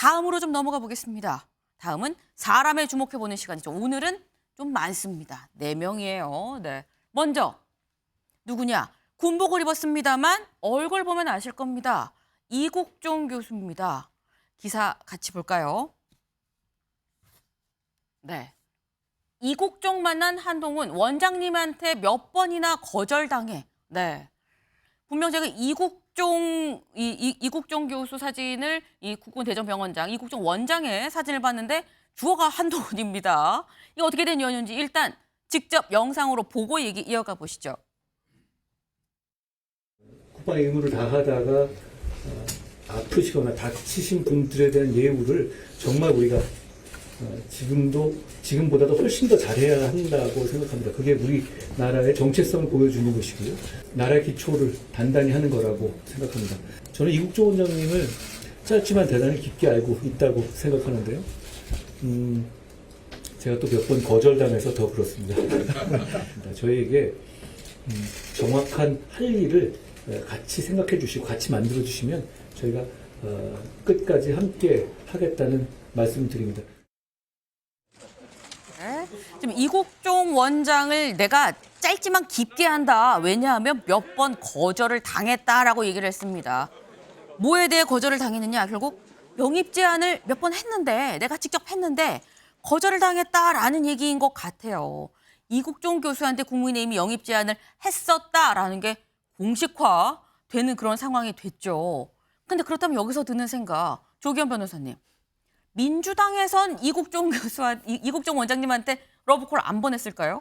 다음으로 좀 넘어가 보겠습니다. 다음은 사람에 주목해보는 시간이죠. 오늘은 좀 많습니다. 4명이에요. 네. 먼저 누구냐? 군복을 입었습니다만 얼굴 보면 아실 겁니다. 이국종 교수입니다. 기사 같이 볼까요? 네. 이국종 만난 한동훈 원장님한테 몇 번이나 거절당해. 네. 분명 제가 이국종 교수 사진을 이 국군대전병원장 이국종 원장의 사진을 봤는데 주어가 한동훈입니다. 이게 어떻게 된 연유인지 일단 직접 영상으로 보고 얘기 이어가 보시죠. 국방의 의무를 다하다가 아프시거나 다치신 분들에 대한 예우를 정말 우리가 지금보다도 훨씬 더 잘해야 한다고 생각합니다. 그게 우리나라의 정체성을 보여주는 것이고요. 나라의 기초를 단단히 하는 거라고 생각합니다. 저는 이국종 원장님을 짧지만 대단히 깊게 알고 있다고 생각하는데요. 제가 또 몇 번 거절당해서 더 그렇습니다. 저희에게 정확한 할 일을 같이 생각해 주시고 같이 만들어 주시면 저희가 끝까지 함께 하겠다는 말씀을 드립니다. 네. 지금 이국종 원장을 내가 짧지만 깊게 한다. 왜냐하면 몇 번 거절을 당했다라고 얘기를 했습니다. 뭐에 대해 거절을 당했느냐? 결국 영입 제안을 몇 번 했는데 내가 직접 했는데 거절을 당했다라는 얘기인 것 같아요. 이국종 교수한테 국민의힘이 영입 제안을 했었다라는 게 공식화되는 그런 상황이 됐죠. 근데 그렇다면 여기서 드는 생각, 조기현 변호사님. 민주당에선 이국종 원장님한테 러브콜 안 보냈을까요?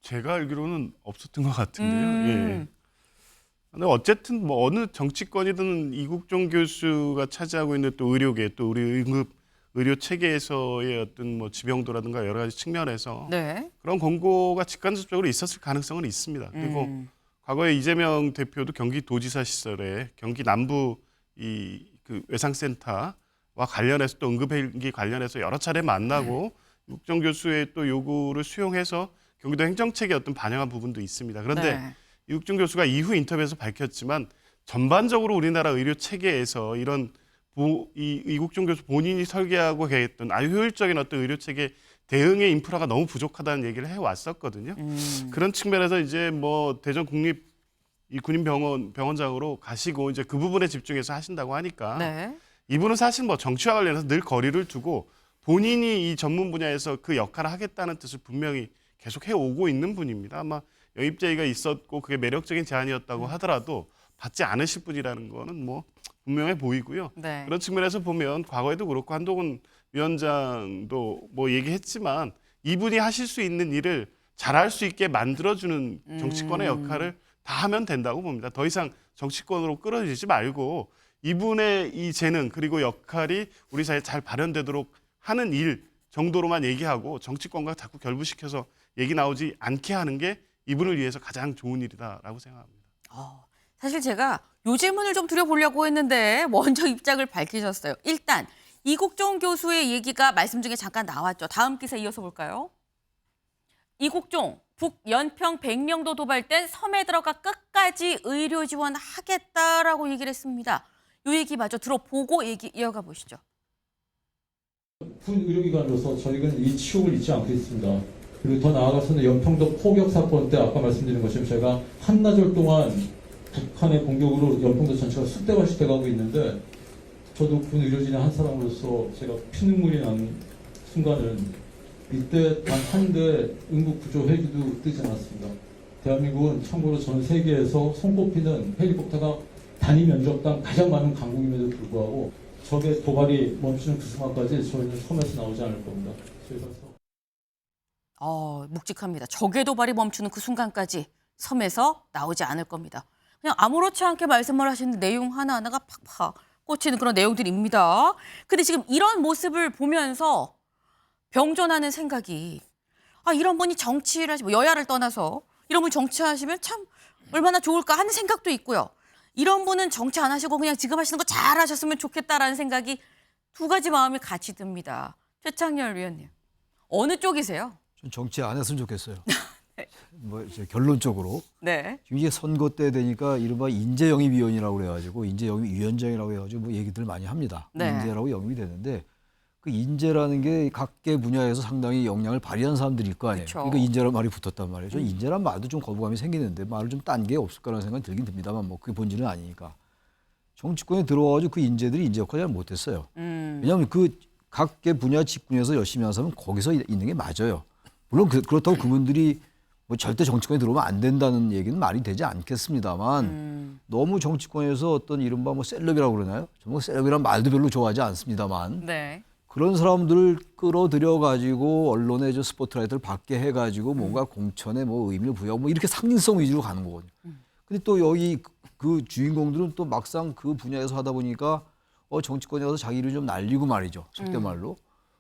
제가 알기로는 없었던 것 같은데요. 예. 근데 어쨌든 뭐 어느 정치권이든 이국종 교수가 차지하고 있는 또 의료계 또 우리 응급 의료 체계에서의 어떤 뭐 지병도라든가 여러 가지 측면에서 네. 그런 공고가 직간접적으로 있었을 가능성은 있습니다. 그리고 과거에 이재명 대표도 경기도지사 시절에 경기 남부 그 외상센터와 관련해서 또 응급헬기 관련해서 여러 차례 만나고 이국종 교수의 또 요구를 수용해서 경기도 행정체계에 어떤 반영한 부분도 있습니다. 그런데 네. 이국종 교수가 이후 인터뷰에서 밝혔지만 전반적으로 우리나라 의료 체계에서 이런 이국종 교수 본인이 설계하고 계획했던 아주 효율적인 어떤 의료 체계 대응의 인프라가 너무 부족하다는 얘기를 해왔었거든요. 그런 측면에서 이제 뭐 대전 국립 이 군인병원장으로 가시고 이제 그 부분에 집중해서 하신다고 하니까 네. 이분은 사실 뭐 정치와 관련해서 늘 거리를 두고 본인이 이 전문 분야에서 그 역할을 하겠다는 뜻을 분명히 계속 해오고 있는 분입니다. 아마 영입 제의가 있었고 그게 매력적인 제안이었다고 하더라도 받지 않으실 분이라는 거는 뭐 분명해 보이고요. 네. 그런 측면에서 보면 과거에도 그렇고 한동훈 위원장도 뭐 얘기했지만 이분이 하실 수 있는 일을 잘할 수 있게 만들어주는 정치권의 역할을 다 하면 된다고 봅니다. 더 이상 정치권으로 끌어들이지 말고 이분의 이 재능 그리고 역할이 우리 사회에 잘 발현되도록 하는 일 정도로만 얘기하고 정치권과 자꾸 결부시켜서 얘기 나오지 않게 하는 게 이분을 위해서 가장 좋은 일이다라고 생각합니다. 사실 제가 요 질문을 좀 드려보려고 했는데 먼저 입장을 밝히셨어요. 일단 이국종 교수의 얘기가 말씀 중에 잠깐 나왔죠. 다음 기사 이어서 볼까요? 이국종, 북연평 100명도 도발된 섬에 들어가 끝까지 의료 지원하겠다라고 얘기를 했습니다. 요 얘기 마저 들어보고 얘기 이어가 보시죠. 군 의료기관으로서 저희는 이 치욕을 잊지 않겠습니다. 그리고 더 나아가서는 연평도 포격 사건 때 아까 말씀드린 것처럼 제가 한나절 동안 북한의 공격으로 연평도 전체가 쑥대밭이 돼가고 있는데 저도 군 의료진의 한 사람으로서 제가 피눈물이 나는 순간은 이때 단 한 대 응급구조 헬기도 뜨지 않았습니다. 대한민국은 참고로 전 세계에서 손꼽히는 헬리콥터가 단위 면적당 가장 많은 강국임에도 불구하고 적의 도발이 멈추는 그 순간까지 저희는 섬에서 나오지 않을 겁니다. 저희가 묵직합니다. 적의 도발이 멈추는 그 순간까지 섬에서 나오지 않을 겁니다. 그냥 아무렇지 않게 말씀을 하시는 내용 하나하나가 팍팍 꽂히는 그런 내용들입니다. 근데 지금 이런 모습을 보면서 병존하는 생각이 이런 분이 정치를 하시고 여야를 떠나서 이런 분이 정치하시면 참 얼마나 좋을까 하는 생각도 있고요. 이런 분은 정치 안 하시고 그냥 지금 하시는 거 잘하셨으면 좋겠다라는 생각이 두 가지 마음이 같이 듭니다. 최창렬 위원님, 어느 쪽이세요? 전 정치 안 했으면 좋겠어요. 뭐 이제 결론적으로 네. 지금 이게 선거 때 되니까 이른바 인재영입위원이라고 그래가지고 인재영입위원장이라고 해가지고 뭐 얘기들 많이 합니다. 네. 인재라고 영입이 되는데 그 인재라는 게 각계 분야에서 상당히 역량을 발휘한 사람들일 거 아니에요. 그쵸. 그러니까 인재란 말이 붙었단 말이에요. 저는 인재란 말도 좀 거부감이 생기는데 말을 좀 딴 게 없을까라는 생각이 들긴 듭니다만 뭐 그게 본질은 아니니까. 정치권에 들어와가지고 그 인재들이 인재 역할을 잘 못했어요. 왜냐하면 그 각계 분야 직군에서 열심히 하는 사람은 거기서 있는 게 맞아요. 물론 그렇다고 그분들이 뭐 절대 정치권에 들어오면 안 된다는 얘기는 말이 되지 않겠습니다만 너무 정치권에서 어떤 이른바 뭐 셀럽이라고 그러나요? 정말 셀럽이란 말도 별로 좋아하지 않습니다만 네. 그런 사람들을 끌어들여 가지고 언론에 저 스포트라이트를 받게 해가지고 뭔가 공천에 뭐 의미를 부여하고 뭐 이렇게 상징성 위주로 가는 거거든요. 근데 또 여기 그 주인공들은 또 막상 그 분야에서 하다 보니까 정치권에 가서 자기를 좀 날리고 말이죠. 속된 말로.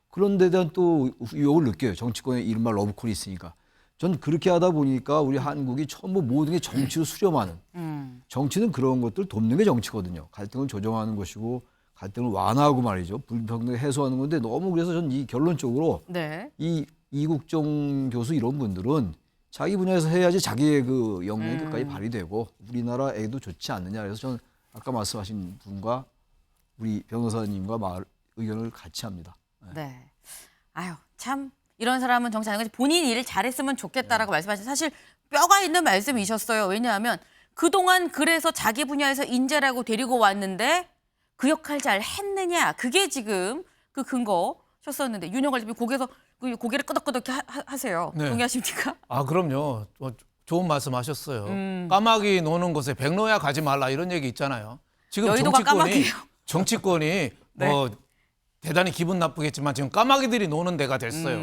그런 데 대한 또 유혹을 느껴요. 정치권에 이른바 러브콜이 있으니까. 전 그렇게 하다 보니까 우리 한국이 전부 모든 게 정치로 수렴하는. 정치는 그런 것들 돕는 게 정치거든요. 갈등을 조정하는 것이고 갈등을 완화하고 말이죠. 불평등 해소하는 건데 너무 그래서 전 이 결론적으로 네. 이 이국종 교수 이런 분들은 자기 분야에서 해야지 자기의 그 역량이 끝까지 발휘되고 우리나라에도 좋지 않느냐. 그래서 저는 아까 말씀하신 분과 우리 변호사님과 의견을 같이 합니다. 네. 아유, 참 이런 사람은 정치하는 거지 본인 일을 잘했으면 좋겠다라고 말씀하신 사실 뼈가 있는 말씀이셨어요. 왜냐하면 그동안 그래서 자기 분야에서 인재라고 데리고 왔는데 그 역할 잘 했느냐. 그게 지금 그 근거셨었는데 윤영걸 대표 고개를 끄덕끄덕 하세요. 네. 동의하십니까? 아, 그럼요. 좋은 말씀하셨어요. 까마귀 노는 곳에 백로야 가지 말라 이런 얘기 있잖아요. 지금 여의도가 까마귀예요. 정치권이 네. 뭐 대단히 기분 나쁘겠지만 지금 까마귀들이 노는 데가 됐어요.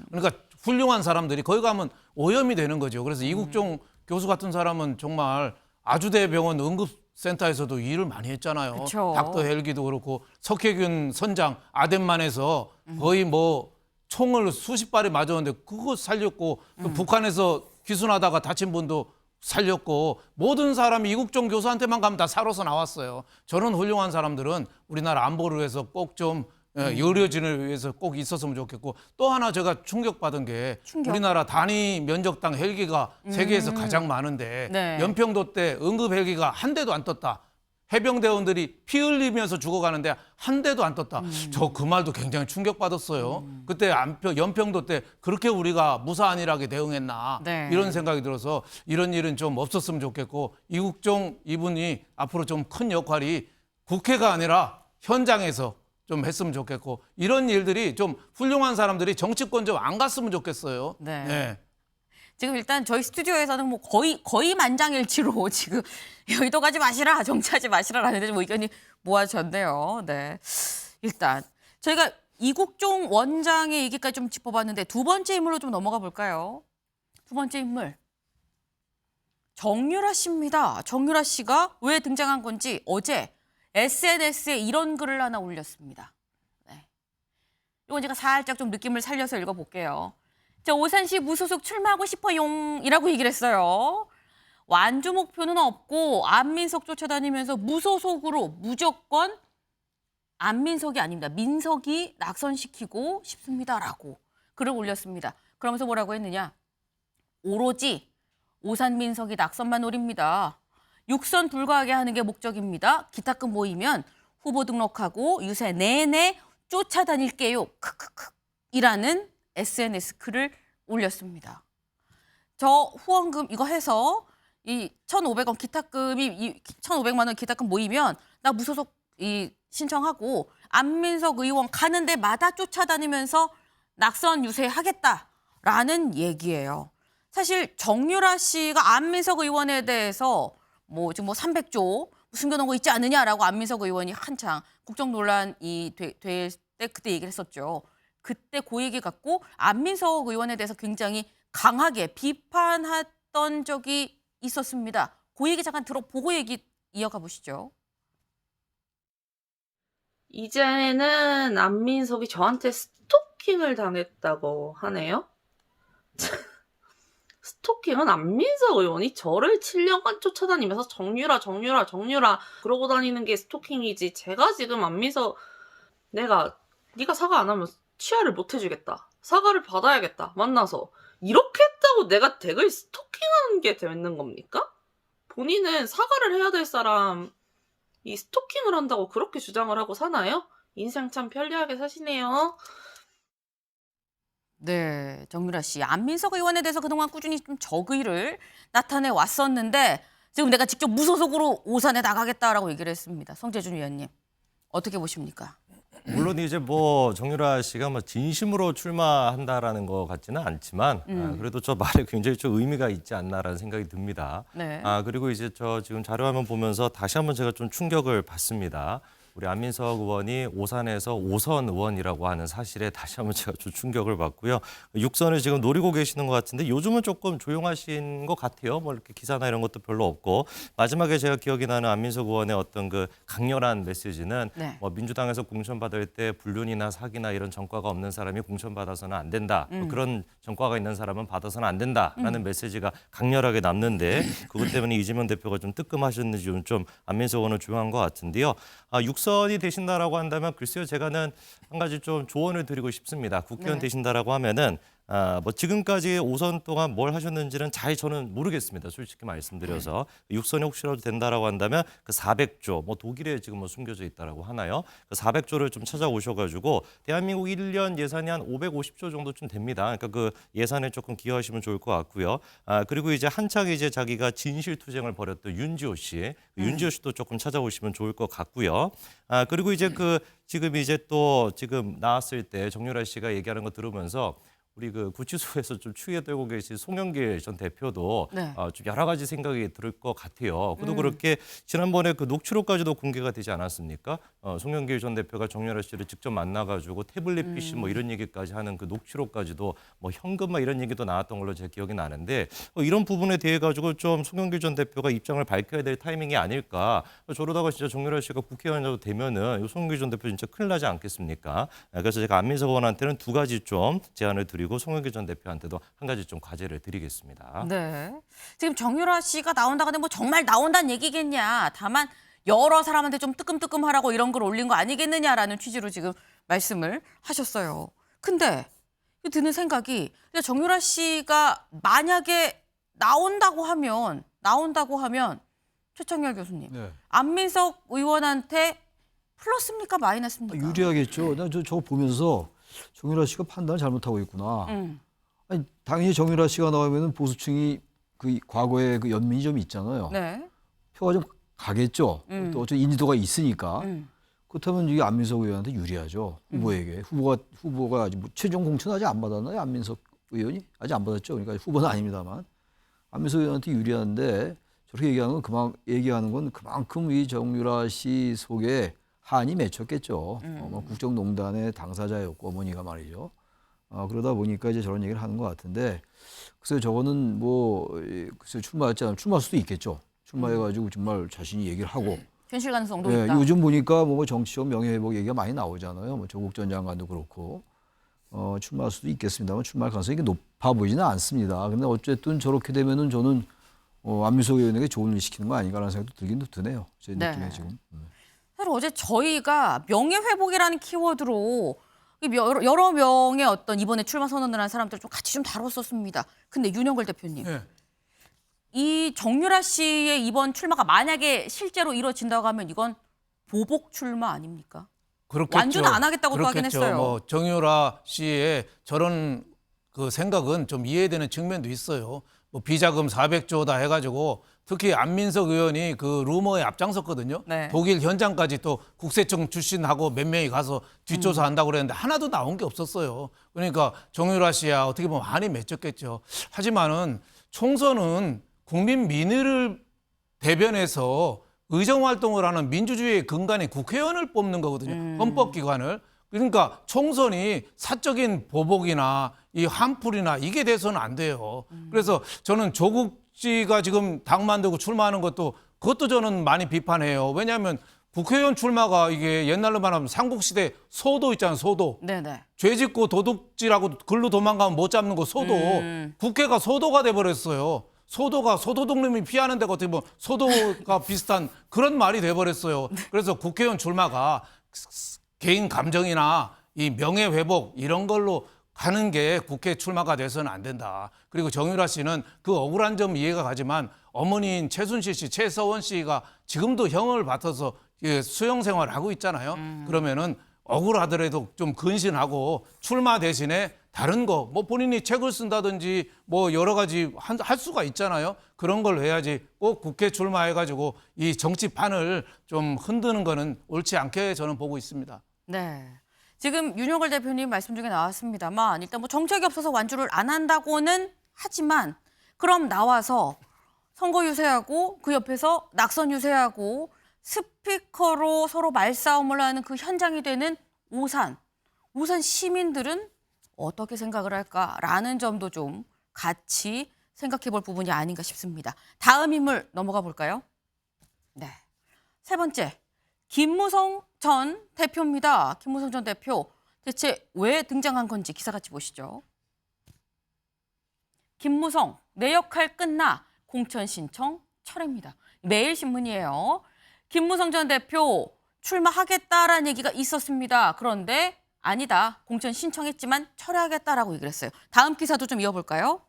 그러니까 훌륭한 사람들이 거기 가면 오염이 되는 거죠. 그래서 이국종 교수 같은 사람은 정말 아주대병원 응급센터에서도 일을 많이 했잖아요. 그쵸. 닥터 헬기도 그렇고 석혜균 선장 아덴만에서 거의 뭐 총을 수십 발이 맞았는데 그거 살렸고 또 북한에서 귀순하다가 다친 분도 살렸고 모든 사람이 이국종 교수한테만 가면 다 살아서 나왔어요. 저런 훌륭한 사람들은 우리나라 안보를 위해서 꼭 좀 의료진을 위해서 꼭 있었으면 좋겠고 또 하나 제가 충격받은 게 우리나라 단위 면적당 헬기가 세계에서 가장 많은데 네. 연평도 때 응급 헬기가 한 대도 안 떴다. 해병대원들이 피 흘리면서 죽어가는데 한 대도 안 떴다. 저 그 말도 굉장히 충격받았어요. 그때 연평도 때 그렇게 우리가 무사안일하게 대응했나 네. 이런 생각이 들어서 이런 일은 좀 없었으면 좋겠고 이국종 이분이 앞으로 좀 큰 역할이 국회가 아니라 현장에서 좀 했으면 좋겠고 이런 일들이 좀 훌륭한 사람들이 정치권 좀 안 갔으면 좋겠어요. 네. 네. 지금 일단 저희 스튜디오에서는 뭐 거의 만장일치로 지금 여의도 가지 마시라, 정치하지 마시라라는 뭐 의견이 모아졌네요. 네. 일단 저희가 이국종 원장의 얘기까지 좀 짚어봤는데 두 번째 인물로 좀 넘어가 볼까요? 두 번째 인물. 정유라 씨입니다. 정유라 씨가 왜 등장한 건지 어제 SNS에 이런 글을 하나 올렸습니다. 네. 이건 제가 살짝 좀 느낌을 살려서 읽어볼게요. 저 오산시 무소속 출마하고 싶어용이라고 얘기를 했어요. 완주 목표는 없고 안민석 쫓아다니면서 무소속으로 무조건 안민석이 아닙니다. 민석이 낙선시키고 싶습니다라고 글을 올렸습니다. 그러면서 뭐라고 했느냐. 오로지 오산민석이 낙선만 노립니다. 6선 불가하게 하는 게 목적입니다. 기타금 모이면 후보 등록하고 유세 내내 쫓아다닐게요. 크크크 이라는 SNS 글을 올렸습니다. 저 후원금 이거 해서 이 1,500원 기타금이 1,500만 원 기타금 모이면 나 무소속 신청하고 안민석 의원 가는 데마다 쫓아다니면서 낙선 유세하겠다라는 얘기예요. 사실 정유라 씨가 안민석 의원에 대해서 지금 300조 숨겨놓은 거 있지 않느냐라고 안민석 의원이 한창 국정 논란이 될 때 그때 얘기를 했었죠. 그때 그 얘기 갖고 안민석 의원에 대해서 굉장히 강하게 비판했던 적이 있었습니다. 그 얘기 잠깐 들어보고 얘기 이어가 보시죠. 이제는 안민석이 저한테 스토킹을 당했다고 하네요. 스토킹은 안민석 의원이 저를 7년간 쫓아다니면서 정유라 그러고 다니는 게 스토킹이지. 제가 지금 안민석 네가 사과 안 하면 취하를 못 해주겠다. 사과를 받아야겠다. 만나서 이렇게 했다고 그렇다고 내가 댁을 스토킹하는 게 되는 겁니까? 본인은 사과를 해야 될 사람 이 스토킹을 한다고 그렇게 주장을 하고 사나요? 인생 참 편리하게 사시네요. 네, 정유라 씨. 안민석 의원에 대해서 그동안 꾸준히 좀 적의를 나타내 왔었는데 지금 내가 직접 무소속으로 오산에 나가겠다라고 얘기를 했습니다. 성재준 위원님. 어떻게 보십니까? 물론 이제 뭐 정유라 씨가 뭐 진심으로 출마한다라는 것 같지는 않지만 그래도 저 말에 굉장히 좀 의미가 있지 않나라는 생각이 듭니다. 네. 그리고 이제 저 지금 자료화면 보면서 다시 한번 제가 좀 충격을 받습니다. 우리 안민석 의원이 오산에서 5선 의원이라고 하는 사실에 다시 한번 제가 좀 충격을 받고요. 6선을 지금 노리고 계시는 것 같은데 요즘은 조금 조용하신 것 같아요. 뭐 이렇게 기사나 이런 것도 별로 없고 마지막에 제가 기억이 나는 안민석 의원의 어떤 그 강렬한 메시지는 네. 뭐 민주당에서 공천받을 때 불륜이나 사기나 이런 전과가 없는 사람이 공천받아서는 안 된다. 뭐 그런 전과가 있는 사람은 받아서는 안 된다라는 메시지가 강렬하게 남는데 그것 때문에 이재명 대표가 좀 뜨끔하셨는지 좀 안민석 의원은 조용한 것 같은데요. 6선이 되신다라고 한다면 글쎄요, 제가는 한 가지 좀 조언을 드리고 싶습니다. 국회의원 네. 되신다라고 하면은 뭐 지금까지 5선 동안 뭘 하셨는지는 잘 저는 모르겠습니다. 솔직히 말씀드려서 6선이 혹시라도 된다라고 한다면 그 400조, 뭐 독일에 지금 뭐 숨겨져 있다라고 하나요? 그 400조를 좀 찾아오셔가지고 대한민국 1년 예산이 한 550조 정도쯤 됩니다. 그러니까 그 예산에 조금 기여하시면 좋을 것 같고요. 그리고 이제 한창 이제 자기가 진실투쟁을 벌였던 윤지호 씨, 윤지호 씨도 조금 찾아오시면 좋을 것 같고요. 그리고 이제 그 지금 이제 또 지금 나왔을 때 정유라 씨가 얘기하는 거 들으면서 우리 그 구치소에서 좀 추위에 떨고 계신 송영길 전 대표도 네. 좀 여러 가지 생각이 들 것 같아요. 그도 그렇게 지난번에 그 녹취록까지도 공개가 되지 않았습니까? 송영길 전 대표가 정유라 씨를 직접 만나가지고 태블릿 PC 뭐 이런 얘기까지 하는 그 녹취록까지도 뭐 현금 막 이런 얘기도 나왔던 걸로 제 기억이 나는데 이런 부분에 대해 가지고 좀 송영길 전 대표가 입장을 밝혀야 될 타이밍이 아닐까. 저러다가 진짜 정유라 씨가 국회의원이 되면은 송영길 전 대표 진짜 큰일 나지 않겠습니까? 그래서 제가 안민석 의원한테는 두 가지 좀 제안을 드리고 송영길 전 대표한테도 한 가지 좀 과제를 드리겠습니다. 네. 지금 정유라 씨가 나온다고 하는데 뭐 정말 나온다는 얘기겠냐. 다만 여러 사람한테 좀 뜨끔뜨끔하라고 이런 걸 올린 거 아니겠느냐라는 취지로 지금 말씀을 하셨어요. 근데 드는 생각이 정유라 씨가 만약에 나온다고 하면 최창렬 교수님, 네. 안민석 의원한테 플러스입니까 마이너스입니까? 유리하겠죠. 나 저거 보면서 정유라 씨가 판단을 잘못하고 있구나. 아니, 당연히 정유라 씨가 나오면은 보수층이 그 과거에 그 연민이 좀 있잖아요. 네. 표가 좀 가겠죠. 또 어차피 인지도가 있으니까. 그렇다면 이게 안민석 의원한테 유리하죠. 후보에게. 후보가 아직 뭐 최종 공천 아직 안 받았나요? 안민석 의원이 아직 안 받았죠. 그러니까 후보는 아닙니다만 안민석 의원한테 유리한데 저렇게 얘기하는 건 그만큼 이 정유라 씨 속에 한이 맺혔겠죠. 뭐 국정농단의 당사자였고 어머니가 말이죠. 그러다 보니까 이제 저런 얘기를 하는 것 같은데 글쎄요, 저거는 뭐 글쎄요, 출마했지 않으면 출마할 수도 있겠죠. 출마해가지고 정말 자신이 얘기를 하고. 현실 가능성도 예, 있다. 요즘 보니까 뭐 정치적 명예회복 얘기가 많이 나오잖아요. 뭐 조국 전 장관도 그렇고 출마할 수도 있겠습니다만 출마할 가능성이 높아 보이지는 않습니다. 근데 어쨌든 저렇게 되면은 저는 안민석 의원에게 좋은 일 시키는 거 아닌가라는 생각도 들긴 드네요. 제 네. 느낌에 지금. 사실 어제 저희가 명예회복이라는 키워드로 여러 명의 어떤 이번에 출마 선언을 한 사람들 좀 같이 좀 다뤘었습니다. 근데 윤영걸 대표님, 네. 이 정유라 씨의 이번 출마가 만약에 실제로 이루어진다고 하면 이건 보복 출마 아닙니까? 그렇겠죠. 완전 안 하겠다고도 하긴 그렇겠죠. 했어요. 뭐 정유라 씨의 저런 그 생각은 좀 이해되는 측면도 있어요. 뭐 비자금 400조다 해가지고 특히 안민석 의원이 그 루머에 앞장섰거든요. 네. 독일 현장까지 또 국세청 출신하고 몇 명이 가서 뒷조사한다고 그랬는데 하나도 나온 게 없었어요. 그러니까 정유라 씨야 어떻게 보면 한이 맺혔겠죠. 하지만은 총선은 국민 민의를 대변해서 의정활동을 하는 민주주의의 근간인 국회의원을 뽑는 거거든요. 헌법기관을. 그러니까 총선이 사적인 보복이나 이 한풀이나 이게 돼서는 안 돼요. 그래서 저는 조국 씨가 지금 당 만들고 출마하는 그것도 저는 많이 비판해요. 왜냐하면 국회의원 출마가 이게 옛날로 말하면 삼국시대 소도 있잖아요. 소도. 네네. 죄 짓고 도둑질하고 글로 도망가면 못 잡는 거 소도. 국회가 소도가 돼버렸어요. 소도가 소도둑놈이 피하는 데가 어떻게 보면 소도가 비슷한 그런 말이 돼버렸어요. 그래서 국회의원 출마가 개인 감정이나 이 명예회복 이런 걸로 가는 게 국회 출마가 돼서는 안 된다. 그리고 정유라 씨는 그 억울한 점 이해가 가지만 어머니인 최순실 씨, 최서원 씨가 지금도 형을 받아서 수용 생활을 하고 있잖아요. 그러면은 억울하더라도 좀 근신하고 출마 대신에 다른 거, 뭐 본인이 책을 쓴다든지 뭐 여러 가지 할 수가 있잖아요. 그런 걸 해야지 꼭 국회 출마해가지고 이 정치판을 좀 흔드는 거는 옳지 않게 저는 보고 있습니다. 네. 지금 윤석열 대표님 말씀 중에 나왔습니다만 일단 뭐 정책이 없어서 완주를 안 한다고는 하지만 그럼 나와서 선거 유세하고 그 옆에서 낙선 유세하고 스피커로 서로 말싸움을 하는 그 현장이 되는 오산 시민들은 어떻게 생각을 할까라는 점도 좀 같이 생각해 볼 부분이 아닌가 싶습니다. 다음 인물 넘어가 볼까요? 네. 세 번째, 김무성 전 대표입니다. 김무성 전 대표 대체 왜 등장한 건지 기사 같이 보시죠. 김무성 내 역할 끝나 공천 신청 철회입니다. 매일신문이에요. 김무성 전 대표 출마하겠다라는 얘기가 있었습니다. 그런데 아니다. 공천 신청했지만 철회하겠다라고 얘기를 했어요. 다음 기사도 좀 이어볼까요?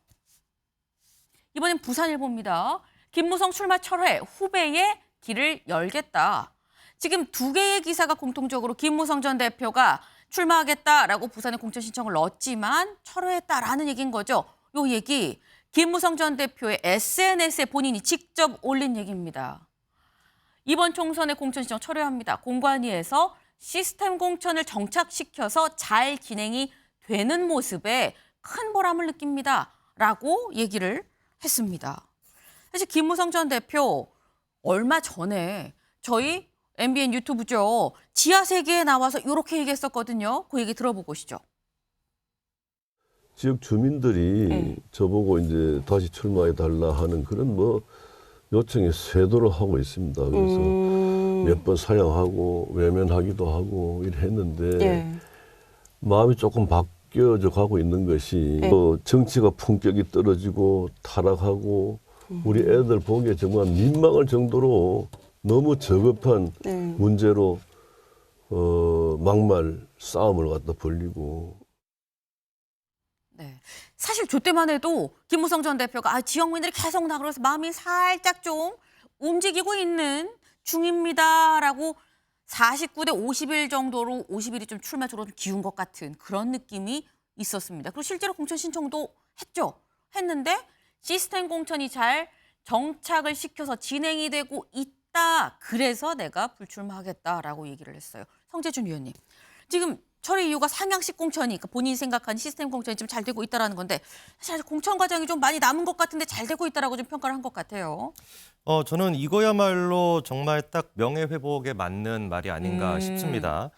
이번엔 부산일보입니다. 김무성 출마 철회, 후배의 길을 열겠다. 지금 두 개의 기사가 공통적으로 김무성 전 대표가 출마하겠다라고 부산에 공천 신청을 넣었지만 철회했다라는 얘기인 거죠. 요 얘기 김무성 전 대표의 SNS에 본인이 직접 올린 얘기입니다. 이번 총선의 공천 신청 철회합니다. 공관위에서 시스템 공천을 정착시켜서 잘 진행이 되는 모습에 큰 보람을 느낍니다. 라고 얘기를 했습니다. 사실 김무성 전 대표 얼마 전에 저희 MBN 유튜브죠. 지하세계에 나와서 이렇게 얘기했었거든요. 그 얘기 들어보고 오시죠. 지역 주민들이 저보고 이제 다시 출마해달라 하는 그런 뭐 요청에 쇄도를 하고 있습니다. 그래서 몇 번 사양하고 외면하기도 하고 이래 했는데 마음이 조금 바뀌어져 가고 있는 것이 정치가 품격이 떨어지고 타락하고 우리 애들 보기에 정말 민망할 정도로 너무 저급한 문제로 막말 싸움을 갖다 벌리고. 네. 사실 저 때만 해도 김무성 전 대표가 지역민들이 계속 나 그래서 마음이 살짝 좀 움직이고 있는 중입니다라고 49대 50일 정도로 50일이 좀 출마 쪽으로 좀 기운 것 같은 그런 느낌이 있었습니다. 그리고 실제로 공천 신청도 했죠. 했는데 시스템 공천이 잘 정착을 시켜서 진행이 되고 있다. 그래서 내가 불출마하겠다라고 얘기를 했어요. 성재준 위원님. 지금 철회 이유가 상향식 공천이 그러니까 본인이 생각한 시스템 공천이 좀 잘 되고 있다는 건데 사실 공천 과정이 좀 많이 남은 것 같은데 잘 되고 있다라고 좀 평가를 한 것 같아요. 저는 이거야말로 정말 딱 명예회복에 맞는 말이 아닌가 싶습니다.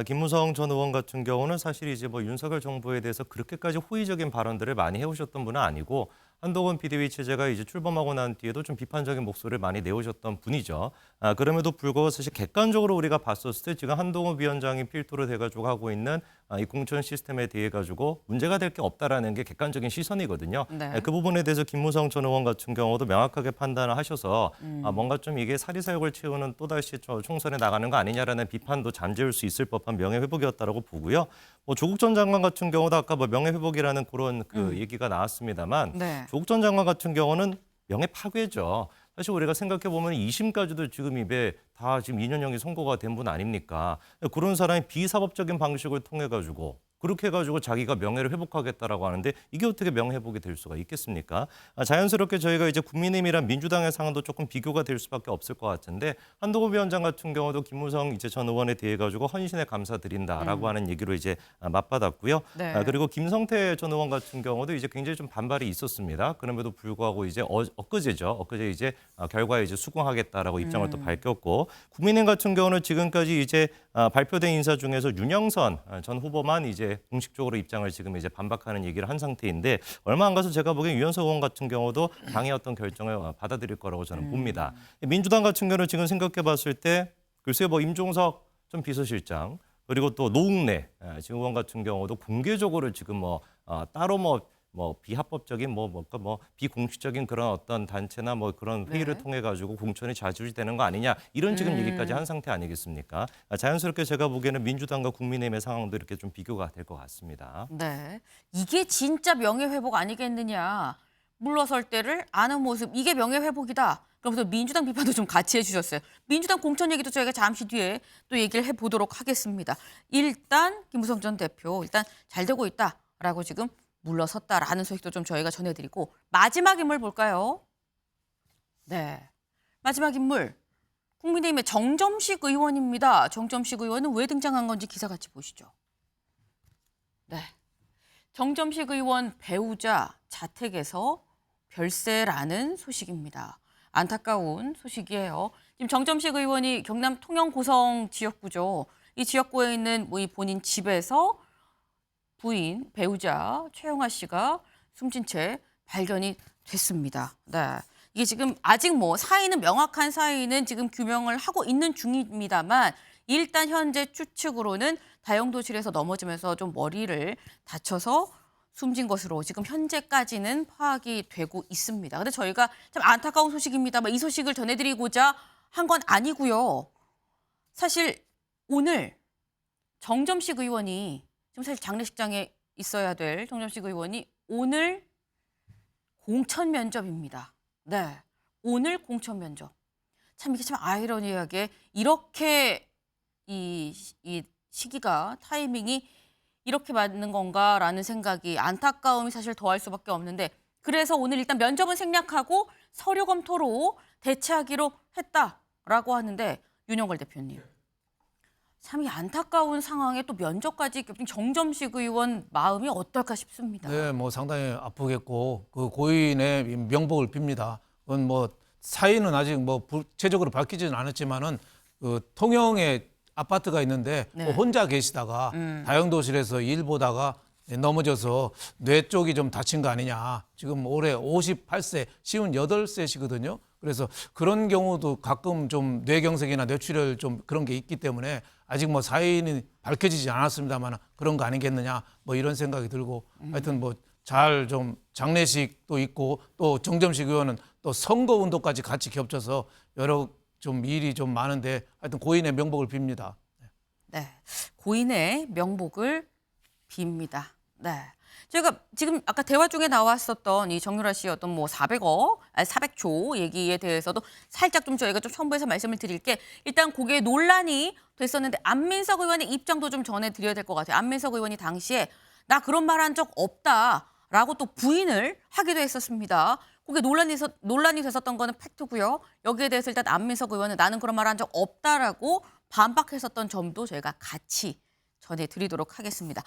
김무성 전 의원 같은 경우는 사실 이제 뭐 윤석열 정부에 대해서 그렇게까지 호의적인 발언들을 많이 해오셨던 분은 아니고 한동훈 비대위 체제가 이제 출범하고 난 뒤에도 좀 비판적인 목소리를 많이 내오셨던 분이죠. 그럼에도 불구하고 사실 객관적으로 우리가 봤었을 때 지금 한동훈 위원장이 필두로 돼가지고 하고 있는 이 공천 시스템에 대해 가지고 문제가 될 게 없다라는 게 객관적인 시선이거든요. 네. 그 부분에 대해서 김무성 전 의원 같은 경우도 명확하게 판단을 하셔서 뭔가 좀 이게 사리사욕을 채우는 또다시 총선에 나가는 거 아니냐라는 비판도 잠재울 수 있을 법한 명예회복이었다라고 보고요. 뭐 조국 전 장관 같은 경우도 아까 뭐 명예회복이라는 그런 그 얘기가 나왔습니다만 네. 조국 전 장관 같은 경우는 명예파괴죠. 사실 우리가 생각해보면 2심까지도 지금 입에 다 지금 2년형이 선고가 된 분 아닙니까? 그런 사람이 비사법적인 방식을 통해가지고 그렇게 해가지고 자기가 명예를 회복하겠다라고 하는데 이게 어떻게 명예회복이 될 수가 있겠습니까? 자연스럽게 저희가 이제 국민의힘이랑 민주당의 상황도 조금 비교가 될 수밖에 없을 것 같은데 한동훈 위원장 같은 경우도 김무성 이제 전 의원에 대해 가지고 헌신에 감사드린다라고 하는 얘기로 이제 맞받았고요. 네. 그리고 김성태 전 의원 같은 경우도 이제 굉장히 좀 반발이 있었습니다. 그럼에도 불구하고 이제 엊그제 이제 결과에 이제 수긍하겠다라고 입장을 또 밝혔고 국민의힘 같은 경우는 지금까지 이제 발표된 인사 중에서 윤영선 전 후보만 이제 공식적으로 입장을 지금 이제 반박하는 얘기를 한 상태인데 얼마 안 가서 제가 보기엔 유현석 의원 같은 경우도 당의 어떤 결정을 받아들일 거라고 저는 봅니다. 민주당 같은 경우는 지금 생각해봤을 때 글쎄요 뭐 임종석 전 비서실장 그리고 또 노웅래 지금 의원 같은 경우도 공개적으로 지금 뭐 따로 뭐 뭐 비합법적인 뭐 비공식적인 그런 어떤 단체나 뭐 그런 회의를 통해 가지고 공천이 좌지우지되는 거 아니냐 이런 지금 얘기까지 한 상태 아니겠습니까? 자연스럽게 제가 보기에는 민주당과 국민의힘의 상황도 이렇게 좀 비교가 될 것 같습니다. 네. 이게 진짜 명예회복 아니겠느냐. 물러설 때를 아는 모습. 이게 명예회복이다. 그러면서 민주당 비판도 좀 같이 해주셨어요. 민주당 공천 얘기도 저희가 잠시 뒤에 또 얘기를 해보도록 하겠습니다. 일단 김무성 전 대표 일단 잘 되고 있다라고 지금 물러섰다라는 소식도 좀 저희가 전해드리고 마지막 인물 볼까요? 네. 마지막 인물. 국민의힘의 정점식 의원입니다. 정점식 의원은 왜 등장한 건지 기사 같이 보시죠. 네. 정점식 의원 배우자 자택에서 별세라는 소식입니다. 안타까운 소식이에요. 지금 정점식 의원이 경남 통영 고성 지역구죠. 이 지역구에 있는 이 본인 집에서 부인 배우자 최영아 씨가 숨진 채 발견이 됐습니다. 네. 이게 지금 아직 사인은 명확한 사인은 지금 규명을 하고 있는 중입니다만 일단 현재 추측으로는 다용도실에서 넘어지면서 좀 머리를 다쳐서 숨진 것으로 지금 현재까지는 파악이 되고 있습니다. 근데 저희가 참 안타까운 소식입니다만 이 소식을 전해드리고자 한 건 아니고요. 사실 오늘 정점식 의원이 지금 사실 장례식장에 있어야 될 정점식 의원이 오늘 공천 면접입니다. 네, 오늘 공천 면접. 참 이게 참 아이러니하게 이렇게 이 시기가 타이밍이 이렇게 맞는 건가라는 생각이 안타까움이 사실 더할 수밖에 없는데 그래서 오늘 일단 면접은 생략하고 서류 검토로 대체하기로 했다라고 하는데 윤영걸 대표님. 참 이 안타까운 상황에 또 면접까지 겹친 정점식 의원 마음이 어떨까 싶습니다. 네, 상당히 아프겠고 그 고인의 명복을 빕니다. 그건 사인은 아직 구체적으로 밝히지는 않았지만은 그 통영에 아파트가 있는데 네. 혼자 계시다가 다용도실에서 일 보다가 넘어져서 뇌 쪽이 좀 다친 거 아니냐. 지금 올해 58세, 58세시거든요. 그래서 그런 경우도 가끔 좀 뇌경색이나 뇌출혈 좀 그런 게 있기 때문에 아직 사인이 밝혀지지 않았습니다만 그런 거 아니겠느냐. 이런 생각이 들고 하여튼 잘 좀 장례식도 있고 또 정점식 의원은 또 선거운동까지 같이 겹쳐서 여러 좀 일이 좀 많은데 하여튼 고인의 명복을 빕니다. 네, 고인의 명복을 빕니다. 네, 저희가 지금 아까 대화 중에 나왔었던 이 정유라 씨의 어떤 400조 얘기에 대해서도 살짝 좀 저희가 좀 첨부해서 말씀을 드릴게. 일단 그게 논란이 됐었는데 안민석 의원의 입장도 좀 전해드려야 될 것 같아요. 안민석 의원이 당시에 나 그런 말 한 적 없다라고 또 부인을 하기도 했었습니다. 그게 논란이 됐었던 거는 팩트고요. 여기에 대해서 일단 안민석 의원은 나는 그런 말 한 적 없다라고 반박했었던 점도 저희가 같이 전해드리도록 하겠습니다.